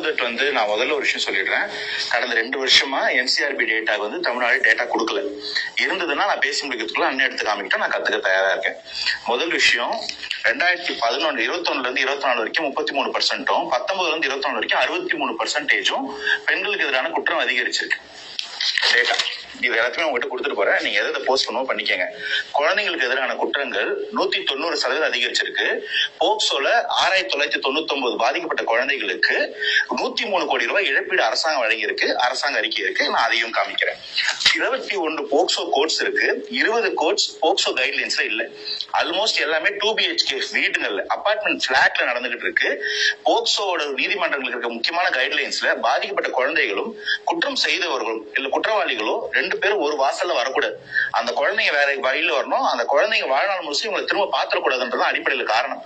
That நான் முதல்ல ஒரு விஷயம் சொல்லிடுறேன். கடந்த 2 வருஷமா என்சிஆர்பி டேட்டா தமிழ்நாடு டேட்டா கொடுக்கல. இருந்ததுன்னா நான் பேசி முடிக்கிறதுக்குள்ள அண்ணன் எடுத்து காமிக்கிட்டா நான் கத்துக்க தயாரா இருக்கேன். முதல் விஷயம் 2011 21ல இருந்து 24 வரைக்கும் 33%, 19ல இருந்து 24 வரைக்கும் 63% பெண்களுக்கு எதிரான குற்றம் அதிகரிச்சிருக்கு. டேட்டா இது எல்லாத்தையுமே உங்ககிட்ட கொடுத்துட்டு போறேன். நீங்க எதை போஸ்ட் பண்ணுவோம் பண்ணிக்கங்க. குழந்தைங்களுக்கு எதிரான குற்றங்கள் 190% அதிகரிச்சிருக்கு. போக்சோல 6999 பாதிக்கப்பட்ட குழந்தைகளுக்கு 103 கோடி ரூபாய் இழப்பீடு அரசாங்கம் வழங்கியிருக்கு. அரசாங்க அறிக்கை இருக்கு, நான் அதையும் காமிக்கிறேன். 21 போக்சோ கோட்ஸ் இருக்கு, 20 கோட்ஸ் போக்சோ கைட்லைன்ஸ்ல இல்ல. ஆல்மோஸ்ட் எல்லாமே 2 BHK வீடுகள்ல, அபார்ட்மெண்ட் பிளாட்ல நடந்துகிட்டு இருக்கு. போக்சோட நீதிமன்றங்களுக்கு இருக்க முக்கியமான கைட்லைன்ஸ்ல பாதிக்கப்பட்ட குழந்தைகளும் குற்றம் செய்தவர்களும் இல்ல குற்றவாளிகளோ 2 பேரும் ஒரு வாசல்ல வரக்கூடாது. அந்த குழந்தைங்க வேற வழியில வரணும். அந்த குழந்தைங்க வாழ்நாள் முழுசும் இவங்களை திரும்ப பாத்திரக்கூடாதுன்றதான் அடிப்படையில காரணம்.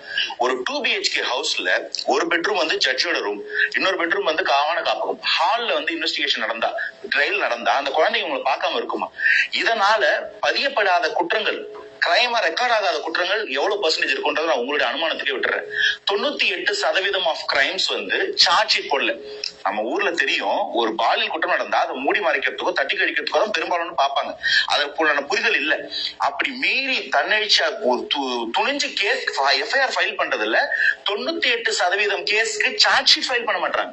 ஒரு 2 BHK ஹவுஸ்ல ஒரு பெட்ரூம் ஜட்ஜோட ரூம், இன்னொரு பெட்ரூம் காவன காப்பகம். ஹால்ல இன்வெஸ்டிகேஷன் நடந்தா, ட்ரையல் நடந்தா அந்த குழந்தைங்க உங்களை பார்க்காம இருக்குமா? இதனால பதியப்படாத குற்றங்கள், கிரைமா ரெக்கார்ட் ஆகாத குற்றங்கள் எவ்வளவு பர்சன்டேஜ் இருக்கும்ன்றத நான் உங்களுடைய அனுமானத்துக்கே விட்டுறேன். 98% ஆஃப் கிரைம்ஸ் சார்ஜ் ஷீட் போடல. நம்ம ஊர்ல தெரியும், ஒரு பாலியல் குற்றம் நடந்தா அதை மூடி மறைக்கிறதுக்கோ தட்டி கழிக்கிறதுக்கோ தான் பெரும்பாலும் பார்ப்பாங்க. அதற்குள்ளான புரிதல் இல்ல. அப்படி மீறி தன்னெழுச்சியா துணிஞ்சு கேஸ் எஃப்ஐஆர் ஃபைல் பண்றதுல 98% கேஸ்க்கு சார்ஜ் ஷீட் ஃபைல் பண்ண மாட்டாங்க.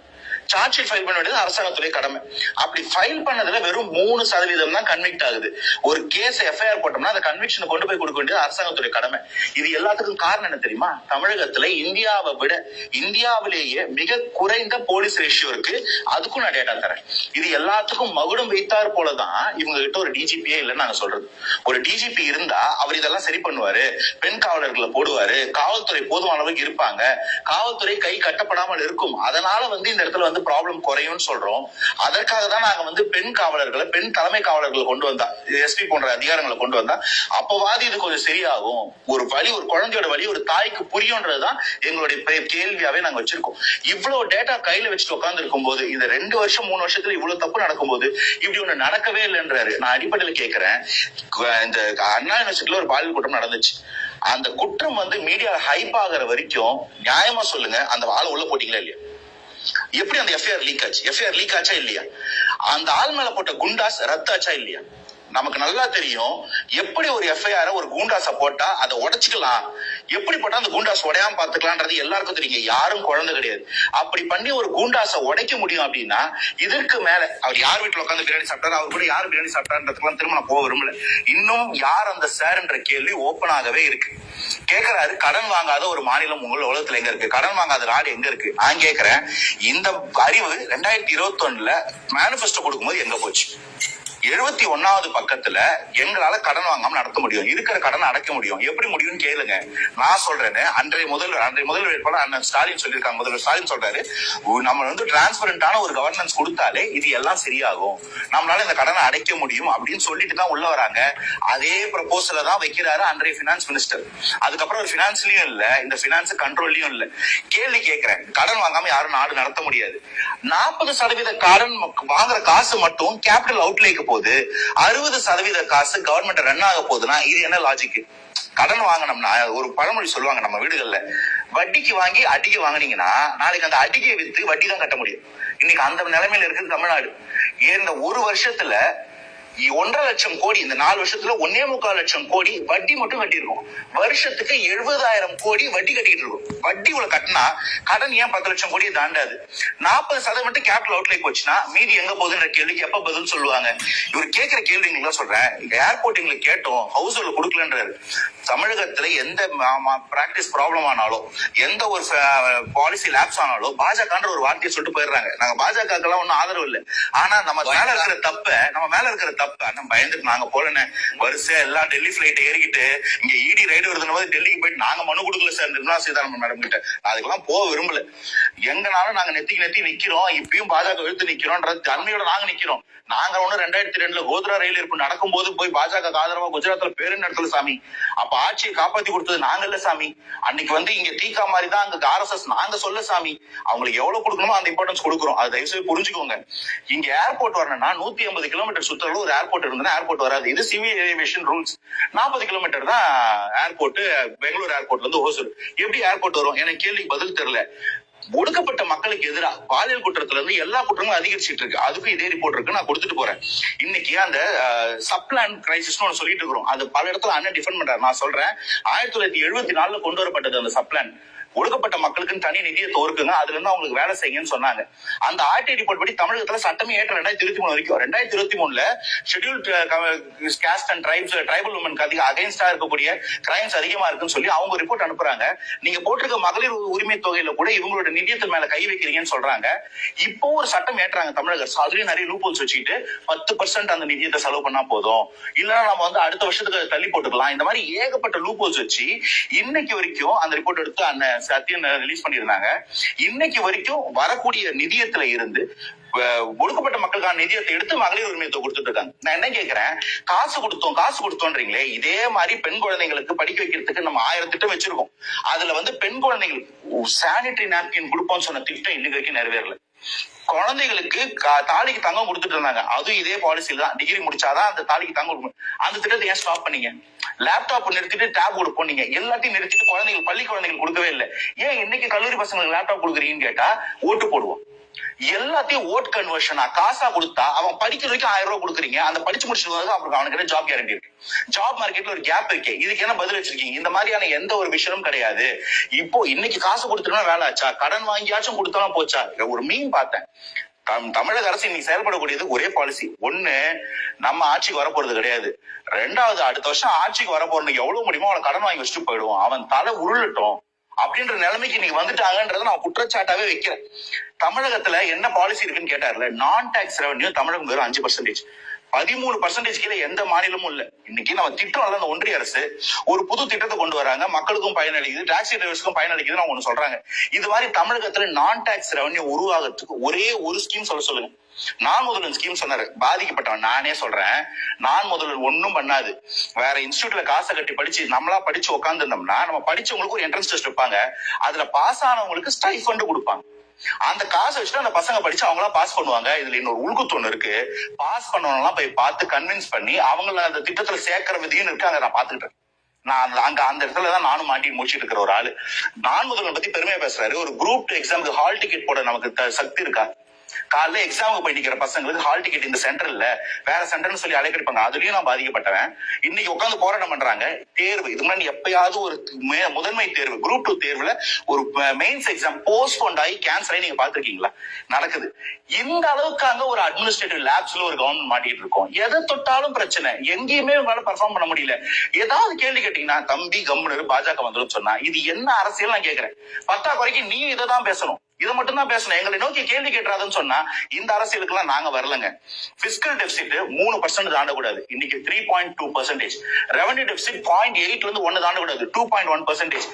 சார்ஜ் ஷீட் ஃபைல் பண்ண வேண்டியது அரசாங்கத்துடைய கடமை. அப்படி ஃபைல் பண்ணதுல வெறும் 3% தான் கன்விக்ட் ஆகுது. ஒரு கேஸ் எஃப்ஐஆர் போட்டோம்னா அந்த கன்விக்ஷனை கொண்டு போய் கொடுக்க வேண்டியது அரசாங்கத்துடைய கடமை. இது எல்லாத்துக்கும் காரணம் என்ன தெரியுமா? தமிழகத்துல இந்தியாவை விட இந்தியாவிலேயே மிக குறைந்த போலீஸ் ரேஷியோ இருக்கு. அதுக்கும் நான் டேட்டா தரேன். இது எல்லாத்துக்கும் மகுடம் வைத்தார் போலதான் இவங்க கிட்ட ஒரு டிஜிபியே இல்லைன்னு நாங்க சொல்றது. ஒரு டிஜிபி இருந்தா அவர் இதெல்லாம் சரி பண்ணுவாரு, பெண் காவலர்களை போடுவாரு, காவல்துறை போதுமான அளவுக்கு இருப்பாங்க, காவல்துறை கை கட்டப்படாமல் இருக்கும். அதனால இந்த இடத்துல ப்ராப்ளம் குறையும் சொல்றோம். அதற்காக தான் நாங்க பெண் காவலர்களை, பெண் தலைமை காவலர்களை கொண்டு வந்தா, எஸ்பி போன்ற அதிகாரங்களை கொண்டு வந்தா அப்பவாது இது கொஞ்சம் சரியாகும். ஒரு வழி, ஒரு குழந்தையோட வழி ஒரு தாய்க்கு புரியும்ன்றதுதான் எங்களுடைய கேள்வியாவே நாங்க வச்சிருக்கோம். இவ்வளவு டேட்டா கையில வச்சுட்டு உட்கார்ந்து இருக்கும் போது, இந்த 2 வருஷம் 3 வருஷத்துல இவ்வளவு தப்பு நடக்கும்போது இப்படி ஒண்ணு நடக்கவே இல்லைன்றாரு. நான் அடிப்படையில கேட்கிறேன், இந்த அண்ணா யூனிவர்சிட்டியில ஒரு பாலியல் குற்றம் நடந்துச்சு. அந்த குற்றம் மீடியா ஹைப் ஆகிற வரைக்கும் நியாயமா சொல்லுங்க, அந்த ஆளை உள்ள போட்டீங்களா இல்லையா? எப்படி அந்த எஃப்ஐஆர் லீக் ஆச்சு? எஃப்ஐஆர் லீக் ஆச்சா இல்லையா? அந்த ஆள் மேல போட்ட குண்டாஸ் ரத்தாச்சா இல்லையா? நமக்கு நல்லா தெரியும் எப்படி ஒரு எஃப்ஐஆர் ஒரு குண்டாச போட்டா அதை உடைச்சுக்கலாம், எப்படி போட்டா அந்த குண்டாஸ் உடையாம பாத்துக்கலாம்ன்றது எல்லாருக்கும் தெரியும். யாரும் குழந்தை கிடையாது. அப்படி பண்ணி ஒரு குண்டாச உடைக்க முடியும் அப்படின்னா இதற்கு மேல அவர் யார் வீட்டுல உட்காந்து பிரியாணி சாப்பிட்டாரு, அவர் கூட யார் பிரியாணி சாப்பிட்டாருன்றதுக்கெல்லாம் திரும்ப நான் போக விரும்பல. இன்னும் யார் அந்த சார்ன்ற கேள்வி ஓப்பனாகவே இருக்கு. கேட்கிறாரு, கடன் வாங்காத ஒரு மாநிலம் உங்கள் உலகத்துல எங்க இருக்கு? கடன் வாங்காத நாடு எங்க இருக்கு? நான் கேட்கிறேன், இந்த அறிவு 2021ல மேனிபெஸ்டோ கொடுக்கும்போது எங்க போச்சு? 71வது பக்கத்துல எங்களால கடன் வாங்காம நடத்த முடியும், இருக்கிற கடனை அடைக்க முடியும், எப்படி முடியும்னு கேளுங்க. நான் சொல்றேன்னு அன்றைய முதல் வேட்பாளர் அண்ணன் ஸ்டாலின் சொல்லியிருக்காங்க. முதல்வர் ஸ்டாலின் சொல்றாரு, நம்ம டிரான்ஸ்பரண்டான ஒரு கவர்னன்ஸ் கொடுத்தாலே இது எல்லாம் சரியாகும், நம்மளால இந்த கடனை அடைக்க முடியும் அப்படின்னு சொல்லிட்டு தான் உள்ள வராங்க. அதே ப்ரொபோசல தான் வைக்கிறாரு அன்றைய பினான்ஸ் மினிஸ்டர். அதுக்கப்புறம் ஒரு பினான்ஸ்லயும் இல்ல, இந்த பினான்ஸ் கண்ட்ரோல்லயும் இல்ல. கேள்வி கேட்கிறேன், கடன் வாங்காம யாரும் நாடு நடத்த முடியாது. 40% கடன் வாங்குற காசு மட்டும் கேபிட்டல் அவுட்லேக்கு போகுது, 60% காசு கவர்மெண்ட் ரன் ஆக போகுதுன்னா இது என்ன லாஜிக்? கடன் வாங்கினோம்னா ஒரு பழமொழி சொல்லுவாங்க நம்ம வீடுகள்ல, வட்டிக்கு வாங்கி அடிக்க வாங்கினீங்கன்னா நாளைக்கு அந்த அடிக்கையை வித்து வட்டி தான் கட்ட முடியும். இன்னைக்கு அந்த நிலைமையில இருக்குது தமிழ்நாடு. இந்த ஒரு வருஷத்துல 1.5 லட்சம் கோடி, இந்த 4 வருஷத்துல 1.25 லட்சம் கோடி வட்டி மட்டும் கட்டியிருக்கோம். வருஷத்துக்கு 70,000 கோடி வட்டி கட்டிட்டு இருக்கோம். வட்டி இவ்வளவு கட்டினா கடன் ஏன் 10 லட்சம் கோடியை தாண்டாது? 40% கேபிட்டல் அவுட்லே போச்சுன்னா மீதி எங்க போகுதுன்ற கேள்விக்கு எப்ப பதில் சொல்லுவாங்க? இவர் கேட்கிற கேள்வி நீங்களா சொல்றேன். ஏர்போர்ட் எங்களுக்கு கேட்டோம், ஹவுஸ் ஹோல்ட் கொடுக்கலன்றாரு. தமிழகத்துல எந்த பிராக்டிஸ் ப்ராப்ளம் ஆனாலும், எந்த ஒரு பாலிசி லேப்ஸ் ஆனாலும் பாஜகன்ற ஒரு வார்த்தையை சொல்லிட்டு போயிடுறாங்க. நாங்க பாஜகலாம் ஒன்னும் ஆதரவு இல்லை. ஆனா நம்ம மேல இருக்கிற தப்ப அண்ணன் பயந்துட்டு நாங்க போலன்னு வரிசை எல்லாம் டெல்லி பிளைட் ஏறிக்கிட்டு இங்க இடி ரைடு வருதுன்னு போது டெல்லிக்கு போயிட்டு நாங்க மனு கொடுக்கல சார் நிர்மலா சீதாராமன் மேடம் கிட்ட. அதுக்கெல்லாம் போக விரும்பல. எங்கனாலும் நாங்க நெத்தி நிக்கிறோம், இப்பயும் பாஜக எழுத்து நிக்கிறோம்ன்றது தன்மையோட நாங்க நிக்கிறோம். நாங்க 2002ல கோத்ரா ரயில் இருப்பு நடக்கும் போது போய் பாஜக ஆதரவா குஜராத்ல பேருந்து சாமி. அப்ப ஆட்சியை காப்பாத்தி கொடுத்தது நாங்க இல்ல சாமி. அன்னைக்கு இங்க தீகா மாதிரி தான் அங்க RSS நாங்க சொல்ல சாமி. அவங்களுக்கு எவ்வளவு கொடுக்கணுமோ அந்த இம்பார்ட்டன்ஸ் கொடுக்குறோம். அதை தயவு செய்து புரிஞ்சுக்கோங்க. இங்க ஏர்போர்ட் வரணும்னா 150 கிலோமீட்டர் சுத்தல ஒரு ஏர்போர்ட் இருந்தா ஏர்போர்ட் வராது. இது சிவில் ஏவியேஷன் ரூல்ஸ். 40 கிலோமீட்டர் தான் ஏர்போர்ட். பெங்களூர் ஏர்போர்ட்ல இருந்து ஓசூர் எப்படி ஏர்போர்ட் வரும்? எனக்கு கேள்விக்கு பதில் தெரியல. ஒடுக்கப்பட்ட மக்களுக்கு எதிராக பாலியல் குற்றத்துல இருந்து எல்லா குற்றங்களும் அதிகரிச்சுட்டு இருக்கு. அதுக்கும் இதே ரிப்போர்ட் இருக்கு, நான் கொடுத்துட்டு போறேன். இன்னைக்கு அந்த சப்ளான் கிரைசிஸ் ஒன்னு சொல்லிட்டு இருக்கிறோம். அது பல இடத்துல அண்ணன் டிஃபெண்ட் பண்றாரு. நான் சொல்றேன், 1974 கொண்டு வரப்பட்டது அந்த சப்ளான். ஒடுக்கப்பட்ட மக்களுக்கு தனி நிதியத்தை ஒதுக்குங்க, அதுல இருந்து அவங்களுக்கு வேலை செய்யுங்கன்னு சொன்னாங்க. அந்த ஆர்டி ரிப்போர்ட் படி தமிழகத்துல சட்டமே ஏற்ற 2023 வரைக்கும். 2023 ஷெட்யூல்ட் காஸ்ட் அண்ட் ட்ரைபல் உமனுக்கு அதிக அகைன்ஸ்டா இருக்கக்கூடிய கிரைம்ஸ் அதிகமா இருக்குன்னு சொல்லி அவங்க ரிப்போர்ட் அனுப்புறாங்க. நீங்க போட்டிருக்க மகளிர் உரிமை தொகையில கூட இவங்களோட நிதியத்தின் மேல கை வைக்கிறீங்கன்னு சொல்றாங்க. இப்போ ஒரு சட்டம் ஏற்றாங்க தமிழக அரசு. அதுலயும் நிறைய லூப்போல்ஸ் வச்சுக்கிட்டு 10% அந்த நிதியத்தை செலவு பண்ணா போதும், இல்லைன்னா நம்ம வந்து அடுத்த வருஷத்துக்கு தள்ளி போட்டுக்கலாம். இந்த மாதிரி ஏகப்பட்ட லூப்போல்ஸ் வச்சு இன்னைக்கு வரைக்கும் அந்த ரிப்போர்ட் எடுத்து அந்த சத்தியம் ரிலீஸ் பண்ணிருந்தாங்க. இன்னைக்கு வரைக்கும் வரக்கூடிய நிதியத்துல இருந்து ஒடுக்கப்பட்ட மக்களுக்கான நிதியத்தை எடுத்து மகளிர் உரிமையத்தை கொடுத்துட்டு இருக்காங்க. நான் என்ன கேட்கிறேன், காசு கொடுத்தோன்றீங்களே, இதே மாதிரி பெண் குழந்தைங்களுக்கு படிக்க வைக்கிறதுக்கு நம்ம 1000 திட்டம் வச்சிருக்கோம். அதுல வந்து பெண் குழந்தைங்களுக்கு சானிட்டரி நாப்கின் கொடுப்போம்னு சொன்ன திட்டம் இன்னைக்கு வரைக்கும் நிறைவேறல. குழந்தைகளுக்கு தாலிக்கு தங்கம் கொடுத்துட்டு இருந்தாங்க, அதுவும் இதே பாலிசியில தான். டிகிரி முடிச்சாதான் அந்த தாலிக்கு தங்கம் கொடுக்கணும். அந்த திட்டத்தை ஏன் ஸ்டாப் பண்ணீங்க? லேப்டாப் நிறுத்திட்டு டேப் கொடுப்போம், நீங்க எல்லாத்தையும் நிறுத்திட்டு குழந்தைகள் பள்ளி குழந்தைகள் கொடுக்கவே இல்லை. ஏன் இன்னைக்கு கல்லூரி பசங்களுக்கு லேப்டாப் கொடுக்குறீங்கன்னு கேட்டா ஓட்டு போடுவோம். எல்லாத்தையும் ஓட் கன்வர்ஷனா காசா கொடுத்தா அவன் படிக்கிற வரைக்கும் 1000 ரூபாய் கொடுக்குறீங்க. அந்த படிச்சு முடிச்சது அவனுக்கு ஜாப் கேரண்டி இருக்கு. ஜாப் மார்க்கெட்ல ஒரு கேப் இருக்கு. இதுக்கு என்ன பதில் வச்சிருக்கீங்க? இந்த மாதிரியான எந்த ஒரு விஷயமும் கிடையாது. இப்போ இன்னைக்கு காசு கொடுத்துட்டா வேலை ஆச்சா? கடன் வாங்கியாச்சும் கொடுத்தாலும் போச்சா? ஒரு மீன் பார்த்தேன். தமிழக அரசு இன்னைக்கு செயல்படக்கூடியது ஒரே பாலிசி. ஒண்ணு, நம்ம ஆட்சிக்கு வரப்போறது கிடையாது. 2வது, அடுத்த வருஷம் ஆட்சிக்கு வரப்போறது எவ்வளவு முடியுமோ அவனை கடன் வாங்கி வச்சுட்டு போயிடுவோம், அவன் தலை உருளட்டும் அப்படின்ற நிலைமைக்கு இன்னைக்கு வந்துட்டாங்கன்றத நான் குற்றச்சாட்டாவே வைக்கிறேன். தமிழகத்துல என்ன பாலிசி இருக்குன்னு கேட்டார்ல, நான் டாக்ஸ் ரெவன்யூ தமிழகம் வெறும் 5%, 13% கீழே எந்த மாநிலமும் இல்ல. இன்னைக்கு நம்ம திட்டம் அந்த ஒன்றிய அரசு ஒரு புது திட்டத்தை கொண்டு வராங்க, மக்களுக்கும் பயனளிக்குது, டாக்ஸி டிரைவர்ஸ்க்கும் பயனளிக்குதுன்னு ஒண்ணு சொல்றாங்க. இது மாதிரி தமிழகத்துல நான் டாக்ஸ் ரெவன்யூ உருவாகிறதுக்கு ஒரே ஒரு ஸ்கீம் சொல்லுங்க. நான் முதல்வன் ஸ்கீம் சொன்னாரு, பாதிக்கப்பட்டவன். நானே சொல்றேன், நான் முதல்வன் ஒன்னும் பண்ணாது. வேற இன்ஸ்டியூட்ல காசை கட்டி படிச்சு நம்மளா படிச்சு உட்கார்ந்து இருந்தோம்னா நம்ம படிச்சவங்களுக்கு ஒரு என்ட்ரன்ஸ் டெஸ்ட் வைப்பாங்க, அதுல பாஸ் ஆனவங்களுக்கு ஸ்டைஃபண்ட் கொடுப்பாங்க. அந்த காசை வச்சுட்டு அந்த பசங்க படிச்சு அவங்களா பாஸ் பண்ணுவாங்க. இதுல இன்னொரு உள்குத்து ஒண்ணு இருக்கு. பாஸ் பண்ணவங்க போய் பார்த்து கன்வின்ஸ் பண்ணி அவங்கள அந்த திட்டத்துல சேர்க்கிற விதின்னு இருக்காங்க. நான் பாத்துக்கிட்டேன். நான் அந்த இடத்துலதான் நானும் மாட்டி முடிச்சிட்டு இருக்கிற ஒரு ஆளு. நான் முதல்வன் பத்தி பெருமையா பேசுறாரு. ஒரு குரூப் 2 எக்ஸாமுக்கு ஹால் டிக்கெட் போட நமக்கு சக்தி இருக்கா? காலைல எக்ஸாமுக்கு போய் நிக்கிற பசங்களுக்கு ஹால் டிக்கெட் இந்த சென்டர் இல்ல, வேற சென்டர்னு சொல்லி அழைக்கடிப்பாங்க. அதுலயும் நான் பாதிக்கப்பட்டவன். இன்னைக்கு உட்காந்து போராட்டம் பண்றாங்க. தேர்வு இது மாதிரி எப்பயாவது ஒரு முதன்மை தேர்வு குரூப் 2 தேர்வுல ஒரு மெயின்ஸ் எக்ஸாம் போஸ்ட்போன் ஆகி கேன்சல் ஆகி நீங்க பாத்துருக்கீங்களா? நடக்குது. இந்த அளவுக்கு அங்க ஒரு அட்மினிஸ்ட்ரேட்டிவ் லேப்ஸ்ல ஒரு கவர்மெண்ட் மாட்டிட்டு இருக்கோம். எதை தொட்டாலும் பிரச்சனை, எங்கேயுமே உங்களால பெர்ஃபார்ம் பண்ண முடியல. ஏதாவது கேள்வி கேட்டீங்கன்னா தம்பி கம்முனு பாஜக வந்துடும் சொன்னா இது என்ன அரசியல் நான் கேட்கிறேன். 10 குறைக்கு நீயும் இதை தான் பேசணும், இதை மட்டும் தான் பேசணும். எங்களை நோக்கி கேள்வி கேட்றாதுன்னு சொன்னா இந்த அரசியலுக்கு எல்லாம் நாங்க வரலங்க. Fiscal deficit 3% தாண்டக்கூடாது. இன்னைக்கு 3.2%. ரெவன்யூ டெபிசிட் 0.8 இருந்து 1 தாண்டக்கூடாது. 2.1%.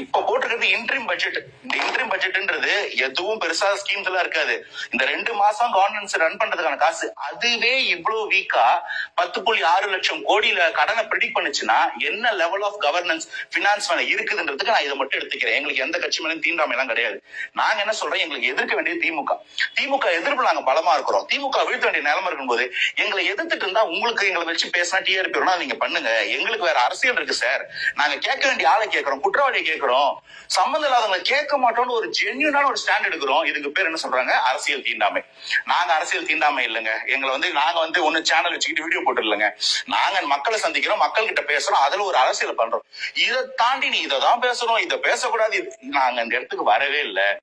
இப்ப போட்டிருக்கிறது இன்ட்ரீம் பட்ஜெட். இந்த இன்ட்ரீம் பட்ஜெட்ன்றது எதுவும் பெருசா ஸ்கீம்ஸ் எல்லாம் இருக்காது. இந்த 2 மாசம் கவர்னன்ஸ் ரன் பண்றதுக்கான காசு அதுவே இவ்வளவு வீக்கா 10.6 லட்சம் கோடியில கடனை ப்ரெடிக்ட் பண்ணுச்சுன்னா என்ன லெவல் ஆஃப் கவர்னன்ஸ் பினான்ஸ் மேல இருக்குதுன்றதுக்கு நான் இதை மட்டும் எடுத்துக்கிறேன். எங்களுக்கு எந்த கட்சி மேலும் தீண்டாமை எல்லாம் கிடையாது. நாங்க என்ன சொல்றேன், எங்களுக்கு எதிர்க்க வேண்டியது திமுக எதிர்ப்பு நாங்க பலமா இருக்கிறோம். திமுக வீழ்த்த வேண்டிய நிலைமை இருக்கும்போது எங்களை எதிர்த்துட்டு இருந்தா உங்களுக்கு எங்களை வச்சு பேசினா டிஆர்பி வேணா நீங்க பண்ணுங்க. எங்களுக்கு வேற அரசியல் இருக்கு சார். நாங்க கேட்க வேண்டிய ஆளை கேட்கிறோம், குற்றவாளியை கேட்கிறோம், சம்பந்தம் இல்லாதவங்களை கேட்க மாட்டோம்னு ஒரு ஜென்யூனான ஒரு ஸ்டாண்ட் எடுக்கிறோம். இதுக்கு பேர் என்ன சொல்றாங்க? அரசியல் தீண்டாமை. நாங்க அரசியல் தீண்டாமை இல்லைங்க. எங்களை நாங்க ஒண்ணு சேனல் வச்சுக்கிட்டு வீடியோ போட்டு இல்லைங்க. நாங்க மக்களை சந்திக்கிறோம், மக்கள் கிட்ட பேசுறோம், அதுல ஒரு அரசியல் பண்றோம். இதை தாண்டி நீ இதை தான் பேசணும், இதை பேசக்கூடாது, நாங்க அந்த இடத்துக்கு வரவே இல்லை.